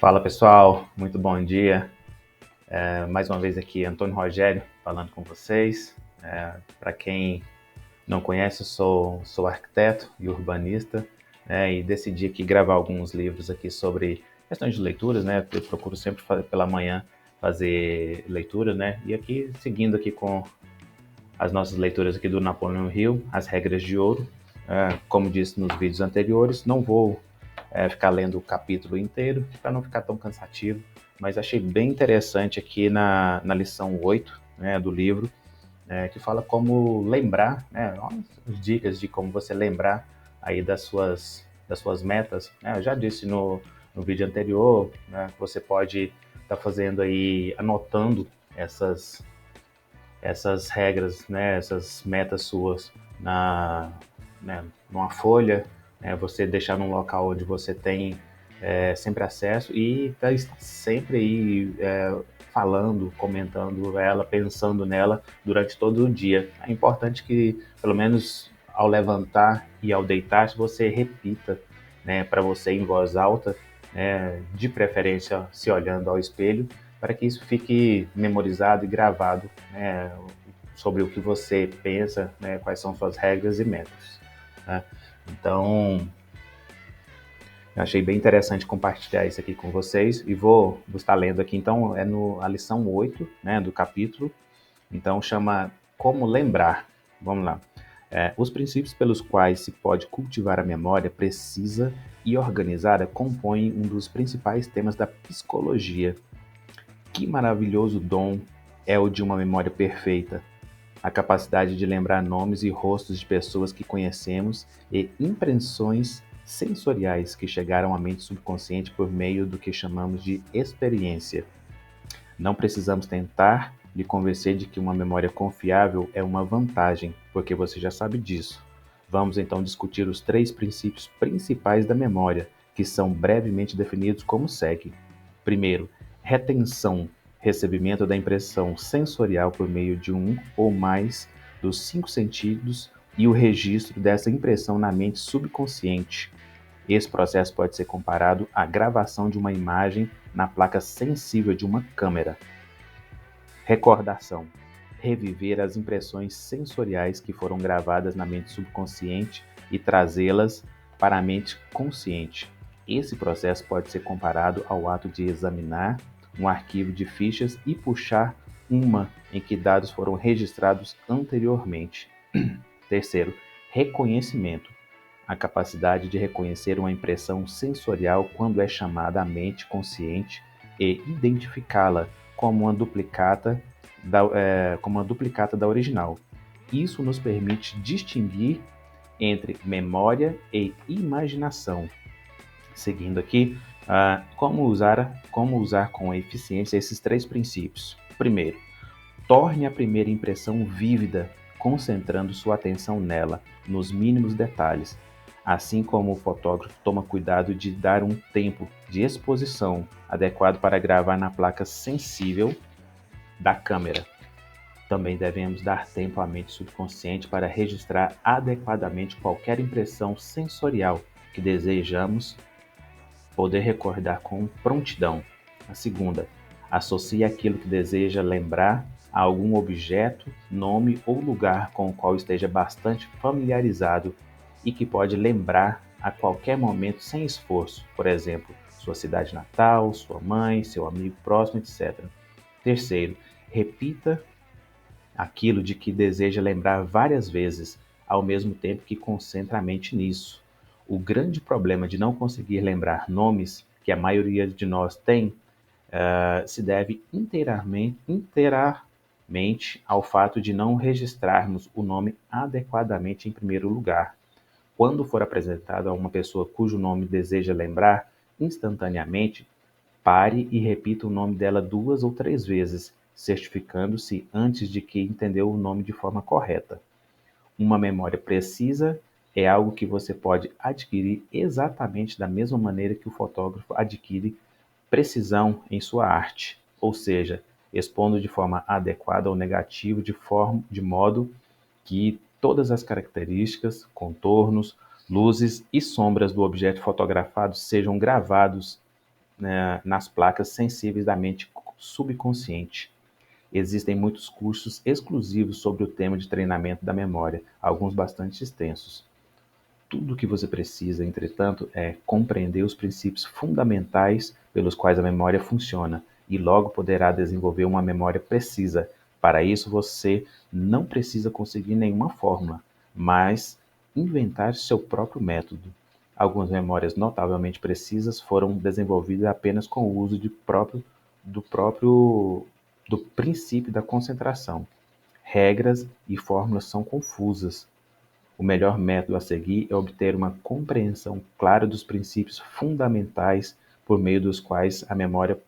Fala pessoal, muito bom dia. Mais uma vez aqui, Antônio Rogério falando com vocês. Para quem não conhece, eu sou arquiteto e urbanista, e decidi aqui gravar alguns livros aqui sobre questões de leituras, né? Eu procuro sempre pela manhã fazer leitura, né? E aqui, seguindo aqui com as nossas leituras aqui do Napoleão Hill, As Regras de Ouro. Como disse nos vídeos anteriores, não vou ficar lendo o capítulo inteiro, para não ficar tão cansativo, mas achei bem interessante aqui na lição 8, né, do livro, que fala como lembrar, né, as dicas de como você lembrar aí das suas metas. Eu já disse no vídeo anterior, né, que você pode estar fazendo aí, anotando essas regras, né, essas metas suas numa folha, você deixar num local onde você tem sempre acesso e está sempre aí falando, comentando ela, pensando nela durante todo o dia. É importante que, pelo menos ao levantar e ao deitar, você repita, né, para você em voz alta, de preferência se olhando ao espelho, para que isso fique memorizado e gravado, sobre o que você pensa, né, quais são suas regras e metas, né? Então, eu achei bem interessante compartilhar isso aqui com vocês e vou estar lendo aqui. Então, a lição 8, né, do capítulo. Então, chama Como Lembrar. Vamos lá. Os princípios pelos quais se pode cultivar a memória precisa e organizada compõem um dos principais temas da psicologia. Que maravilhoso dom é o de uma memória perfeita! A capacidade de lembrar nomes e rostos de pessoas que conhecemos e impressões sensoriais que chegaram à mente subconsciente por meio do que chamamos de experiência. Não precisamos tentar lhe convencer de que uma memória confiável é uma vantagem, porque você já sabe disso. Vamos então discutir os 3 princípios principais da memória, que são brevemente definidos como segue. Primeiro, retenção, recebimento da impressão sensorial por meio de um ou mais dos 5 sentidos e o registro dessa impressão na mente subconsciente. Esse processo pode ser comparado à gravação de uma imagem na placa sensível de uma câmera. Recordação, reviver as impressões sensoriais que foram gravadas na mente subconsciente e trazê-las para a mente consciente. Esse processo pode ser comparado ao ato de examinar um arquivo de fichas e puxar uma em que dados foram registrados anteriormente. Terceiro, reconhecimento, a capacidade de reconhecer uma impressão sensorial quando é chamada à mente consciente e identificá-la como uma duplicata da original. Isso nos permite distinguir entre memória e imaginação. Seguindo aqui, como usar com eficiência esses 3 princípios. Primeiro, torne a primeira impressão vívida, concentrando sua atenção nela, nos mínimos detalhes. Assim como o fotógrafo toma cuidado de dar um tempo de exposição adequado para gravar na placa sensível da câmera. Também devemos dar tempo à mente subconsciente para registrar adequadamente qualquer impressão sensorial que desejamos poder recordar com prontidão. A segunda, associe aquilo que deseja lembrar a algum objeto, nome ou lugar com o qual esteja bastante familiarizado e que pode lembrar a qualquer momento sem esforço, por exemplo, sua cidade natal, sua mãe, seu amigo próximo, etc. Terceiro, repita aquilo de que deseja lembrar várias vezes, ao mesmo tempo que concentra a mente nisso. O grande problema de não conseguir lembrar nomes, que a maioria de nós tem, se deve inteiramente ao fato de não registrarmos o nome adequadamente em primeiro lugar. Quando for apresentado a uma pessoa cujo nome deseja lembrar, instantaneamente, pare e repita o nome dela 2 ou 3 vezes, certificando-se antes de que entendeu o nome de forma correta. Uma memória precisa é algo que você pode adquirir exatamente da mesma maneira que o fotógrafo adquire precisão em sua arte, ou seja, expondo de forma adequada ao negativo de modo que todas as características, contornos, luzes e sombras do objeto fotografado sejam gravados né, nas placas sensíveis da mente subconsciente. Existem muitos cursos exclusivos sobre o tema de treinamento da memória, alguns bastante extensos. Tudo o que você precisa, entretanto, é compreender os princípios fundamentais pelos quais a memória funciona e logo poderá desenvolver uma memória precisa. Para isso, você não precisa conseguir nenhuma fórmula, mas inventar seu próprio método. Algumas memórias notavelmente precisas foram desenvolvidas apenas com o uso do próprio do princípio da concentração. Regras e fórmulas são confusas. O melhor método a seguir é obter uma compreensão clara dos princípios fundamentais por meio dos quais a memória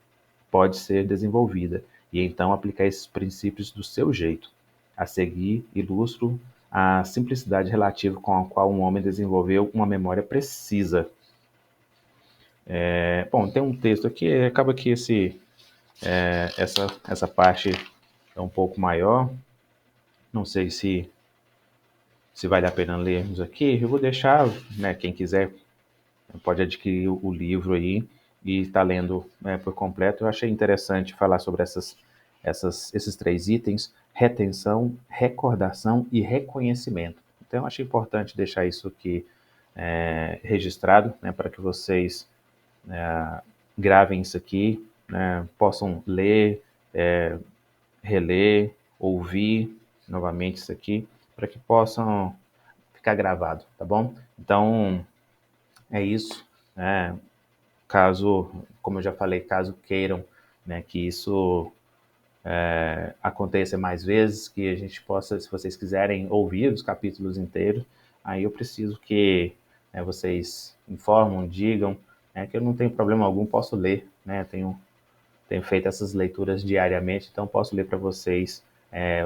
pode ser desenvolvida, e então aplicar esses princípios do seu jeito. A seguir, ilustro a simplicidade relativa com a qual um homem desenvolveu uma memória precisa. Bom, tem um texto aqui, acaba que essa parte é um pouco maior, não sei se vale a pena lermos aqui. Eu vou deixar, né, quem quiser pode adquirir o livro aí e estar lendo, né, por completo. Eu achei interessante falar sobre esses 3 itens: retenção, recordação e reconhecimento. Então, eu achei importante deixar isso aqui registrado, né, para que vocês gravem isso aqui, né, possam ler, reler, ouvir novamente isso aqui, para que possam ficar gravado, tá bom? Então, é isso. Né? Caso, como eu já falei, caso queiram, né, que isso aconteça mais vezes, que a gente possa, se vocês quiserem ouvir os capítulos inteiros, aí eu preciso que, né, vocês informam, digam, né, que eu não tenho problema algum, posso ler, né, tenho feito essas leituras diariamente, então posso ler para vocês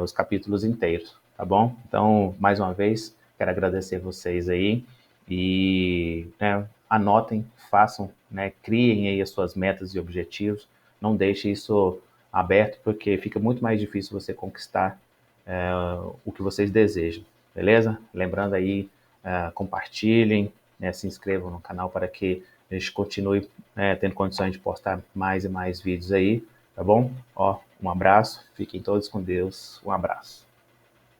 os capítulos inteiros, tá bom? Então, mais uma vez, quero agradecer vocês aí e, né, anotem, façam, né, criem aí as suas metas e objetivos, não deixe isso aberto, porque fica muito mais difícil você conquistar o que vocês desejam, beleza? Lembrando aí, compartilhem, né, se inscrevam no canal para que a gente continue tendo condições de postar mais e mais vídeos aí, tá bom? Ó, um abraço, fiquem todos com Deus, um abraço.